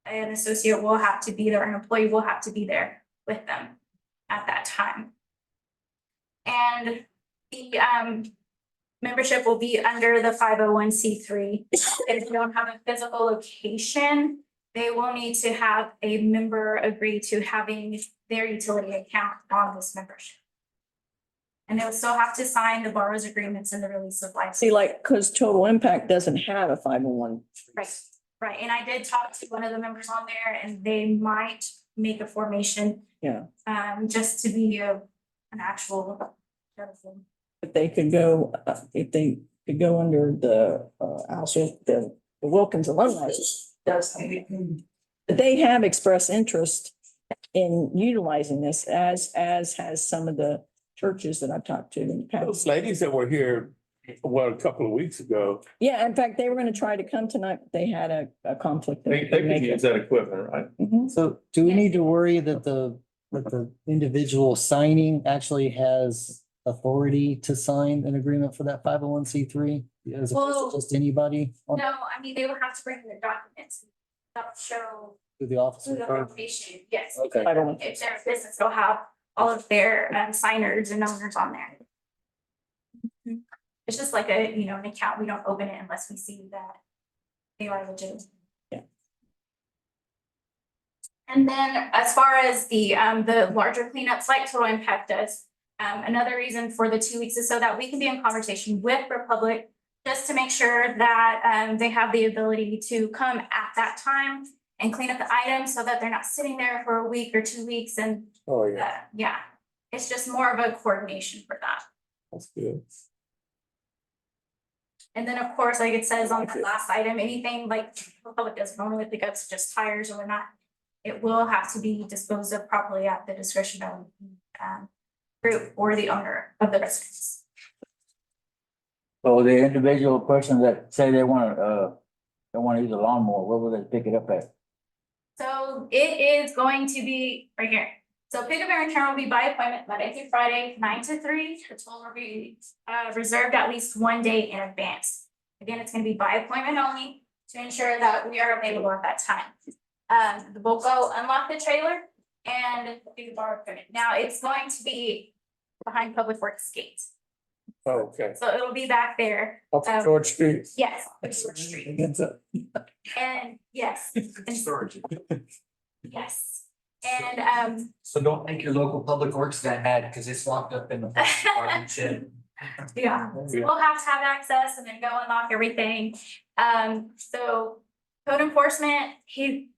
associate will have to be there, an employee will have to be there with them at that time. And the membership will be under the 501c3. If you don't have a physical location, they will need to have a member agree to having their utility account on this membership. And they'll still have to sign the borrower's agreements and the release of license.
see, like, because Total Impact doesn't have a 501.
Right, right. And I did talk to one of the members on there and they might make a formation.
Yeah.
Just to be an actual.
If they could go, if they could go under the, also the Wilkins alumni does. But they have expressed interest in utilizing this as has some of the churches that I've talked to in the
Those
past.
ladies that were here, well, a couple of weeks ago,
Yeah, in fact, they were gonna try to come tonight, but they had a conflict.
they could use that equipment, right?
Mhm.
So do we need to worry that the individual signing actually has authority to sign an agreement for that 501c3? As opposed
Well,
to just anybody on
No, I mean, they would have to bring the documents that show
to the officer?
who the formation, yes.
Okay.
I don't,
If they're a business, they'll have all of their signers and owners on there. It's just like an account. We don't open it unless we see that they are legitimate.
Yeah.
And then as far as the larger cleanups like Total Impact does, another reason for the 2 weeks is so that we can be in conversation with Republic just to make sure that they have the ability to come at that time and clean up the items so that they're not sitting there for a week or 2 weeks and
Oh, yeah,
yeah, it's just more of a coordination for that.
that's good.
And then, of course, like it says on the last item, anything like Republic does normally pick up, such as tires or not, it will have to be disposed of properly at the discretion of group or the owner of the residence.
So the individual person that say they wanna use a lawnmower, where will they pick it up at?
So it is going to be right here. So pickup and return will be by appointment Monday through Friday, 9 to 3. The toll will be reserved at least 1 day in advance. Again, it's going to be by appointment only to ensure that we are available at that time. We'll go unlock the trailer and do the borrow equipment. Now it's going to be behind Public Works gates.
Okay,
So it'll be back there.
off of George Street.
Yes, George Street. And yes, and
Storage.
yes. And
So don't make your local public works that mad, because it's locked up in the parking shed.
yeah, so we'll have to have access and then go unlock everything. So code enforcement,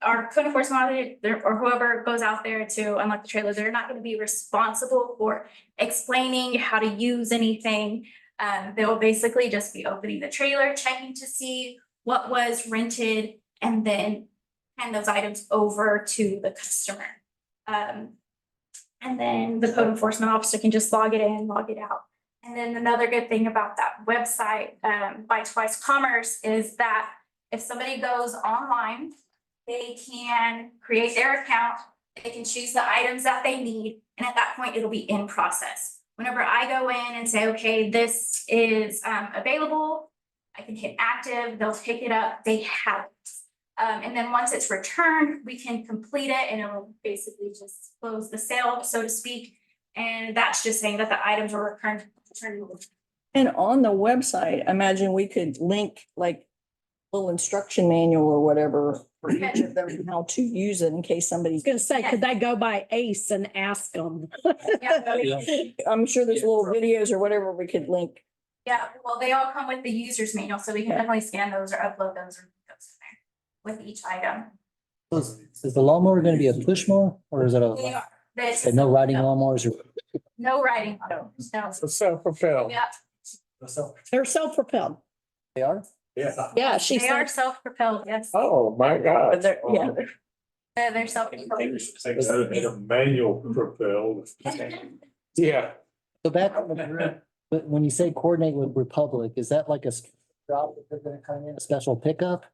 our code enforcement auditor or whoever goes out there to unlock the trailer, they're not gonna be responsible for explaining how to use anything. They'll basically just be opening the trailer, checking to see what was rented, and then hand those items over to the customer. And then the code enforcement officer can just log it in, log it out. And then another good thing about that website, by Twice Commerce, is that if somebody goes online, they can create their account, they can choose the items that they need, and at that point, it'll be in process. Whenever I go in and say, okay, this is available, I can hit active, they'll pick it up, they have it. And then once it's returned, we can complete it and it'll basically just close the sale, so to speak. And that's just saying that the items are returned.
And on the website, I imagine we could link like little instruction manual or whatever for each of them, and how to use it in case somebody's.
Gonna say, could they go by Ace and ask them?
I'm sure there's little videos or whatever we could link.
Yeah, well, they all come with the user's manual, so we can definitely scan those or upload those or put those in there with each item.
Is the lawnmower gonna be a push mower or is it
They
a,
are. This-
no riding lawnmowers or?
No riding. No.
So self-propelled.
Yeah,
They're self-propelled.
They are?
Yeah.
Yeah, she
they are
said,
self-propelled, yes.
Oh, my God.
But they're, yeah,
They're self-propelled.
Manual propelled.
Yeah.
So back on the grid, but when you say coordinate with Republic, is that like a job that they're gonna come in, a special pickup?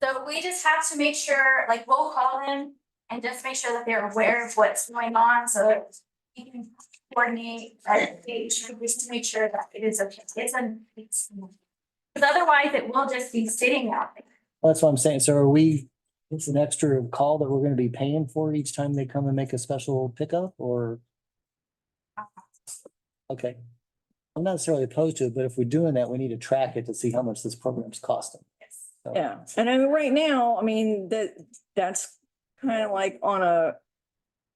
So we just have to make sure, like, we'll call them and just make sure that they're aware of what's going on, so that we can coordinate, just to make sure that it is okay. Because otherwise it will just be sitting out there.
That's what I'm saying. So are we, it's an extra call that we're gonna be paying for each time they come and make a special pickup or? Okay. I'm not necessarily opposed to it, but if we're doing that, we need to track it to see how much this program's costing.
Yes.
So-
yeah. And I mean, right now, I mean, that's kind of like on a,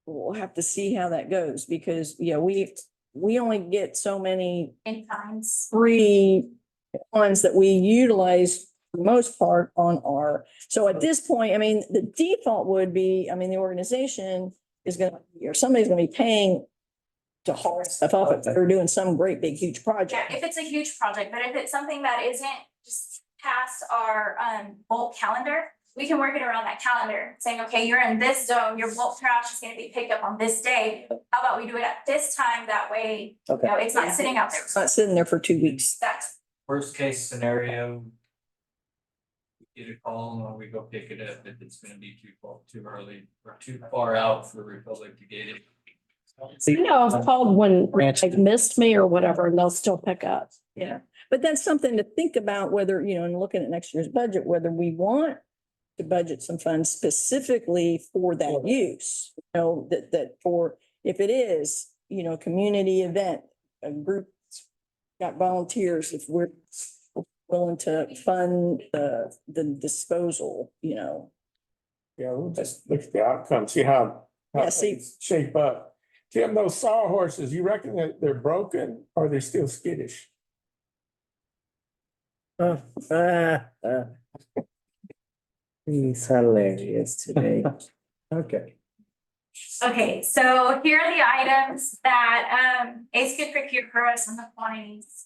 we'll have to see how that goes because, yeah, we only get so many
In times.
free ones that we utilize for the most part on our, so at this point, I mean, the default would be, I mean, the organization is gonna, or somebody's gonna be paying to haul stuff up if they're doing some great big huge
Yeah,
project.
if it's a huge project, but if it's something that isn't just past our bulk calendar, we can work it around that calendar, saying, okay, you're in this zone, your bulk trash is gonna be picked up on this day. How about we do it at this time? That way, you know, it's not sitting out there.
It's not sitting there for 2 weeks.
That's,
Worst case scenario. We get a call and we go pick it up if it's gonna be too early or too far out for Republic to get it.
you know, I've called when
Branch-
they've missed me or whatever, and they'll still pick up.
Yeah, but that's something to think about whether, you know, in looking at next year's budget, whether we want to budget some funds specifically for that use. You know, that for, if it is, you know, community event, a group got volunteers, if we're willing to fund the disposal, you know.
Yeah, we'll just look at the outcome, see how
Yeah, see.
things shape up. Tim, those sawhorses, you reckon that they're broken or they're still skittish?
He's hilarious today.
Okay.
okay, so here are the items that Ace could procure for us in the quantities.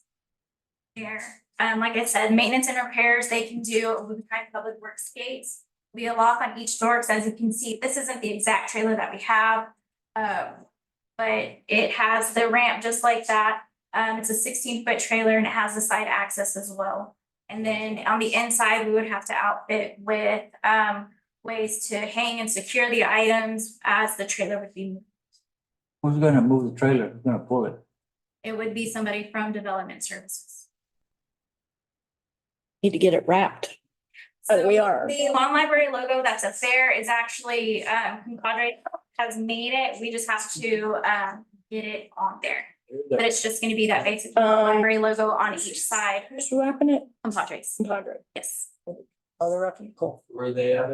Here, like I said, maintenance and repairs, they can do with the kind of public works gates. We lock on each door, because as you can see, this isn't the exact trailer that we have. But it has the ramp just like that. It's a 16-foot trailer and it has the side access as well. And then on the inside, we would have to outfit with ways to hang and secure the items as the trailer would be moved.
Who's gonna move the trailer? Who's gonna pull it?
It would be somebody from development services.
Need to get it wrapped.
We are.
The Lawn Library logo that's up there is actually, Compadre has made it. We just have to get it on there. but it's just gonna be that basic library logo on each side.
Who's wrapping it?
Compadres,
Padre.
yes,
Oh, they're wrapping it. Cool.
Where they at?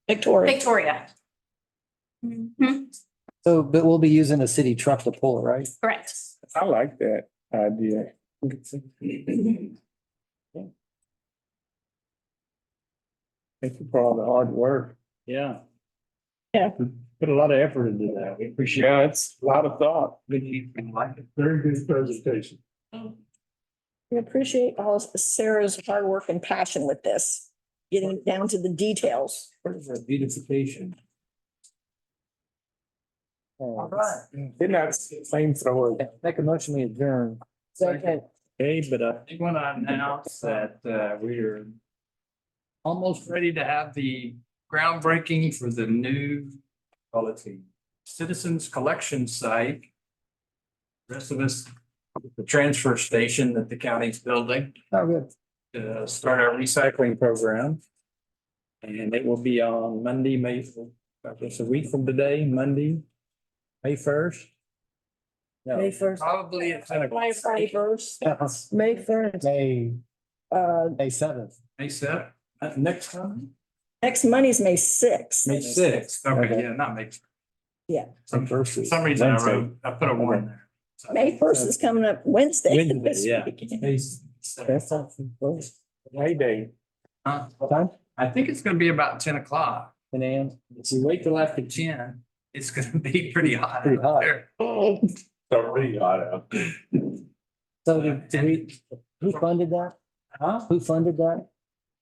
Victoria.
Victoria. Mhm,
So, but we'll be using a city truck to pull it, right?
correct.
I like that idea. Thank you for all the hard work.
Yeah.
Yeah.
Put a lot of effort into that. We appreciate
Yeah, it's a lot of thought.
it.
Very good presentation.
We appreciate all of Sarah's hard work and passion with this, getting down to the details.
Beautification.
All
They're not flamethrower.
Make a motion, we adjourn.
Second.
Okay, but I think want to announce that we are almost ready to have the groundbreaking for the new, call it the Citizens Collection Site. Rest of us, the transfer station that the county's building.
Oh, good.
To start our recycling program. And it will be on Monday, I guess a week from today, Monday, May 1st. No,
May 1st.
probably it's in
May first,
Yes.
May 1st,
May 7th.
May 7th, next time,
next Monday's May 6th.
May 6th. Okay,
Okay.
yeah, not May.
Yeah.
For some reason I wrote, I put a 1 there.
May 1st is coming up Wednesday.
Wednesday,
this
yeah.
week.
May 6th.
Hey, Dave.
Huh?
What time?
I think it's gonna be about 10 o'clock.
10 a.m.
If you wait till after 10, it's gonna be pretty hot.
Pretty
out
hot.
there.
It's already hot out there.
So who funded that?
Huh?
Who funded that?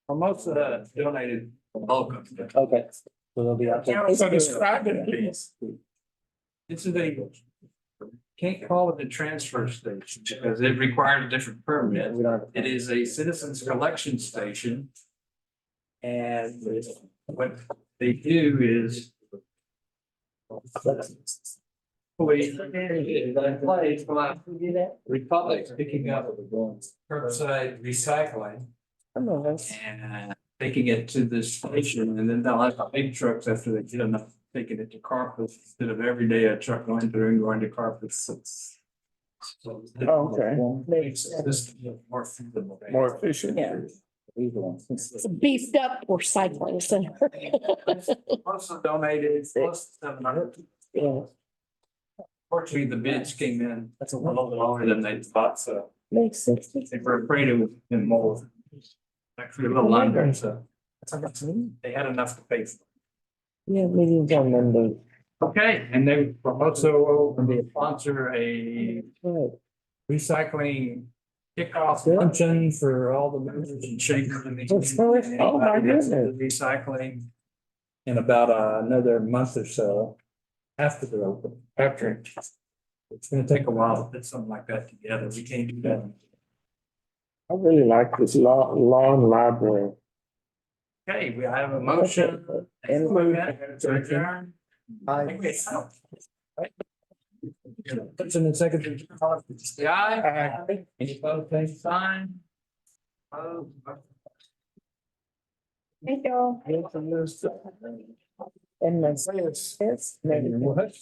Well, most of the donated local.
Okay. So they'll be out there.
County's
So
doing it.
describe it, please.
It's a, can't call it a transfer station because it required a different permit.
We don't have.
It is a citizens collection station. And what they do is. Republic's picking up curbside recycling and taking it to this station, and then they'll have big trucks after they get enough, taking it to Carpus instead of every day a truck going through and going to Carpus. So
Oh, okay.
makes this more feasible.
More efficient.
Yeah.
It's beefed up for cycling center.
Also donated, plus 700.
Yeah.
Fortunately, the bids came in, that's a little bit lower than they thought, so
Makes sense.
they were afraid it would be more. Actually, a little under, so they had enough to pay for.
Yeah, meeting's on Monday.
Okay, and they were also going to sponsor a recycling kickoff luncheon for all the members and shakers in the.
Oh, my goodness.
Recycling in about another month or so after they're open, after. It's gonna take a while to put something like that together. We can't do that.
I really like this lawn library.
Okay, we have a motion.
And
To adjourn. Person and secretary. Say aye.
Aye.
Any opposed, same sign. Opposed?
Thank y'all. And my yes, maybe
What?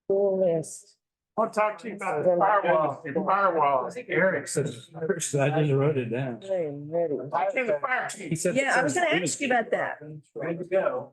full list.
I'll talk to you about the firewall. Firewall.
I think Eric said it first, I just wrote it down.
I am ready.
I think the fire chief.
He said.
Yeah, I was gonna ask you about that.
Ready to go.